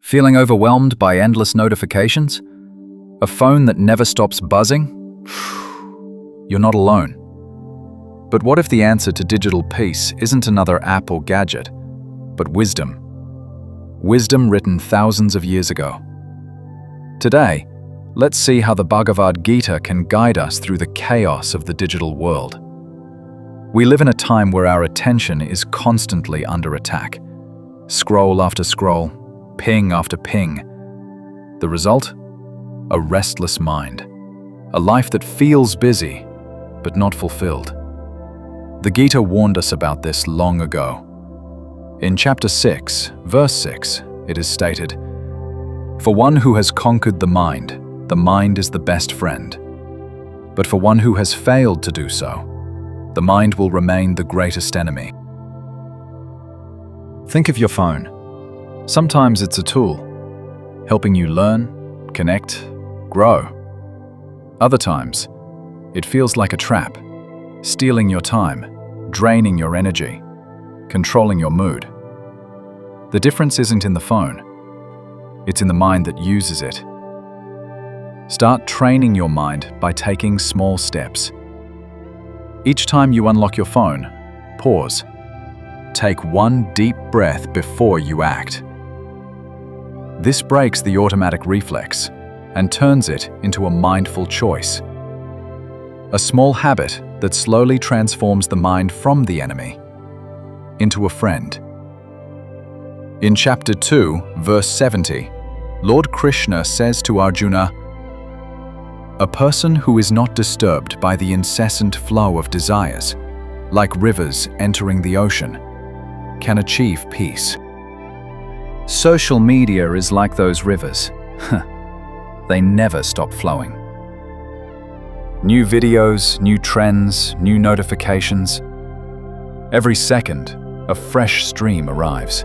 Feeling overwhelmed by endless notifications? A phone that never stops buzzing? You're not alone. But what if the answer to digital peace isn't another app or gadget, but wisdom? Wisdom written thousands of years ago. Today, let's see how the Bhagavad Gita can guide us through the chaos of the digital world. We live in a time where our attention is constantly under attack. Scroll after scroll, ping after ping. The result? A restless mind. A life that feels busy, but not fulfilled. The Gita warned us about this long ago. In chapter 6, verse 6, it is stated, "For one who has conquered the mind is the best friend. But for one who has failed to do so, the mind will remain the greatest enemy." Think of your phone. Sometimes it's a tool, helping you learn, connect, grow. Other times, it feels like a trap, stealing your time, draining your energy, controlling your mood. The difference isn't in the phone, it's in the mind that uses it. Start training your mind by taking small steps. Each time you unlock your phone, pause. Take one deep breath before you act. This breaks the automatic reflex and turns it into a mindful choice. A small habit that slowly transforms the mind from the enemy into a friend. In chapter 2, verse 70, Lord Krishna says to Arjuna, "A person who is not disturbed by the incessant flow of desires, like rivers entering the ocean, can achieve peace." Social media is like those rivers. They never stop flowing. New videos, new trends, new notifications. Every second, a fresh stream arrives.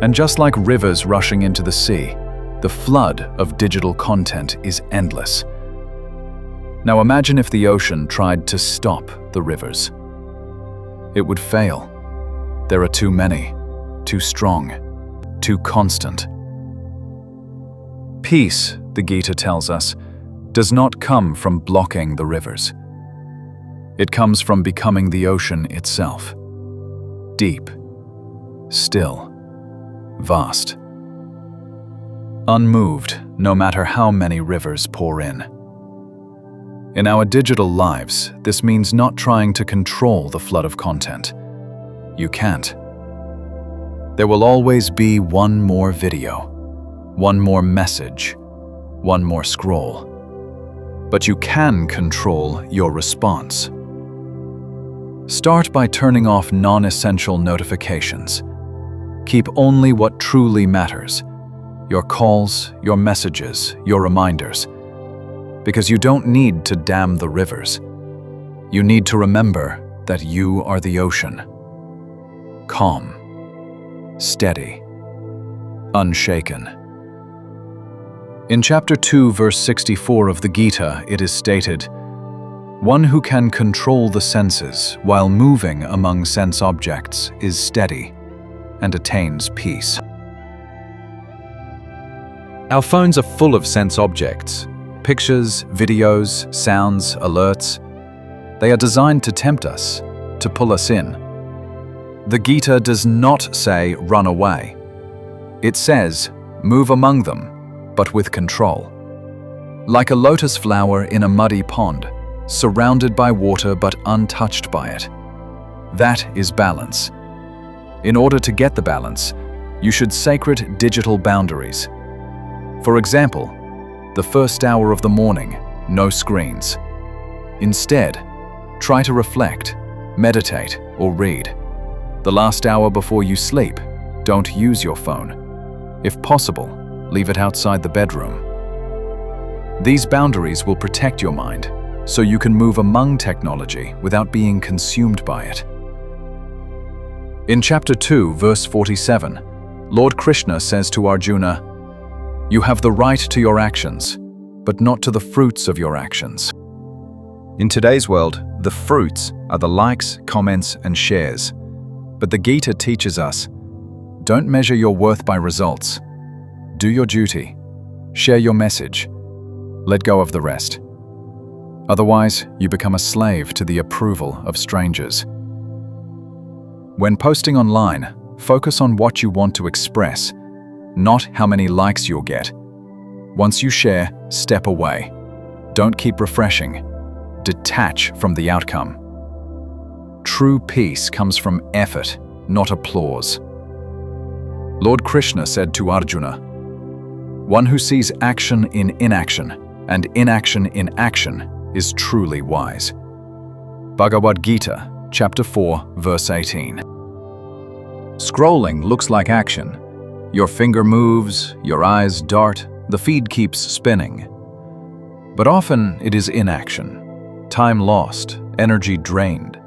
And just like rivers rushing into the sea, the flood of digital content is endless. Now imagine if the ocean tried to stop the rivers. It would fail. There are too many, too strong, too constant. Peace, the Gita tells us, does not come from blocking the rivers. It comes from becoming the ocean itself. Deep, still, vast. Unmoved, no matter how many rivers pour in. In our digital lives, this means not trying to control the flood of content. You can't. There will always be one more video, one more message, one more scroll. But you can control your response. Start by turning off non-essential notifications. Keep only what truly matters. Your calls, your messages, your reminders. Because you don't need to dam the rivers. You need to remember that you are the ocean. Calm, steady, unshaken. In chapter 2, verse 64 of the Gita, it is stated, "One who can control the senses while moving among sense objects is steady and attains peace." Our phones are full of sense objects, pictures, videos, sounds, alerts. They are designed to tempt us, to pull us in. The Gita does not say run away. It says move among them, but with control. Like a lotus flower in a muddy pond, surrounded by water but untouched by it. That is balance. In order to get the balance, you should sacred digital boundaries. For example, the first hour of the morning, no screens. Instead, try to reflect, meditate, or read. The last hour before you sleep, don't use your phone. If possible, leave it outside the bedroom. These boundaries will protect your mind, so you can move among technology without being consumed by it. In chapter 2, verse 47, Lord Krishna says to Arjuna, "You have the right to your actions, but not to the fruits of your actions." In today's world, the fruits are the likes, comments, and shares. But the Gita teaches us, don't measure your worth by results, Do your duty. Share your message. Let go of the rest. Otherwise, you become a slave to the approval of strangers. When posting online, focus on what you want to express, not how many likes you'll get. Once you share, step away. Don't keep refreshing. Detach from the outcome. True peace comes from effort, not applause. Lord Krishna said to Arjuna, "One who sees action in inaction and inaction in action is truly wise." Bhagavad Gita, chapter 4, verse 18. Scrolling looks like action. Your finger moves, your eyes dart, the feed keeps spinning. But often it is inaction, time lost, energy drained.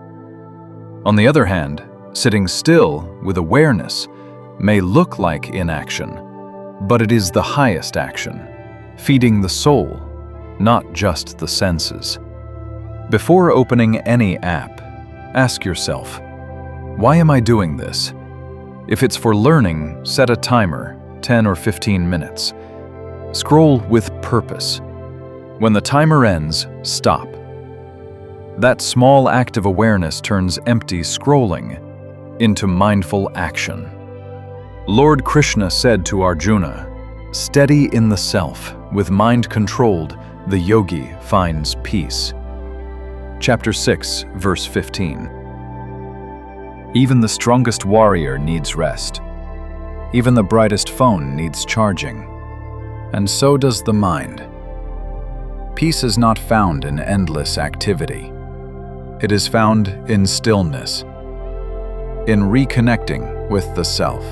On the other hand, sitting still with awareness may look like inaction, but it is the highest action, feeding the soul, not just the senses. Before opening any app, ask yourself, why am I doing this? If it's for learning, set a timer, 10 or 15 minutes. Scroll with purpose. When the timer ends, stop. That small act of awareness turns empty scrolling into mindful action. Lord Krishna said to Arjuna, "Steady in the self, with mind controlled, the yogi finds peace." Chapter 6, verse 15. Even the strongest warrior needs rest. Even the brightest phone needs charging. And so does the mind. Peace is not found in endless activity. It is found in stillness, in reconnecting with the self.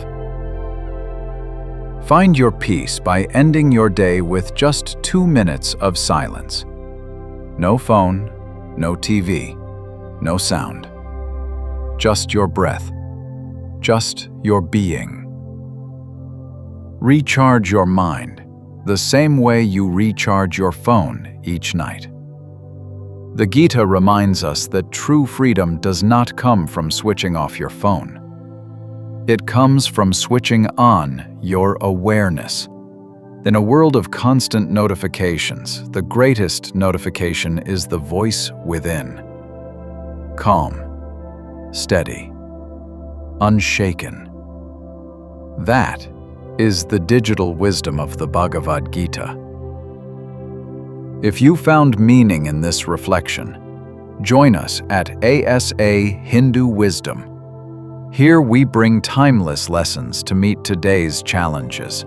Find your peace by ending your day with just 2 minutes of silence. No phone, no TV, no sound. Just your breath, just your being. Recharge your mind the same way you recharge your phone each night. The Gita reminds us that true freedom does not come from switching off your phone. It comes from switching on your awareness. In a world of constant notifications, the greatest notification is the voice within. Calm, steady, unshaken. That is the digital wisdom of the Bhagavad Gita. If you found meaning in this reflection, join us at ASA Hindu Wisdom. Here we bring timeless lessons to meet today's challenges.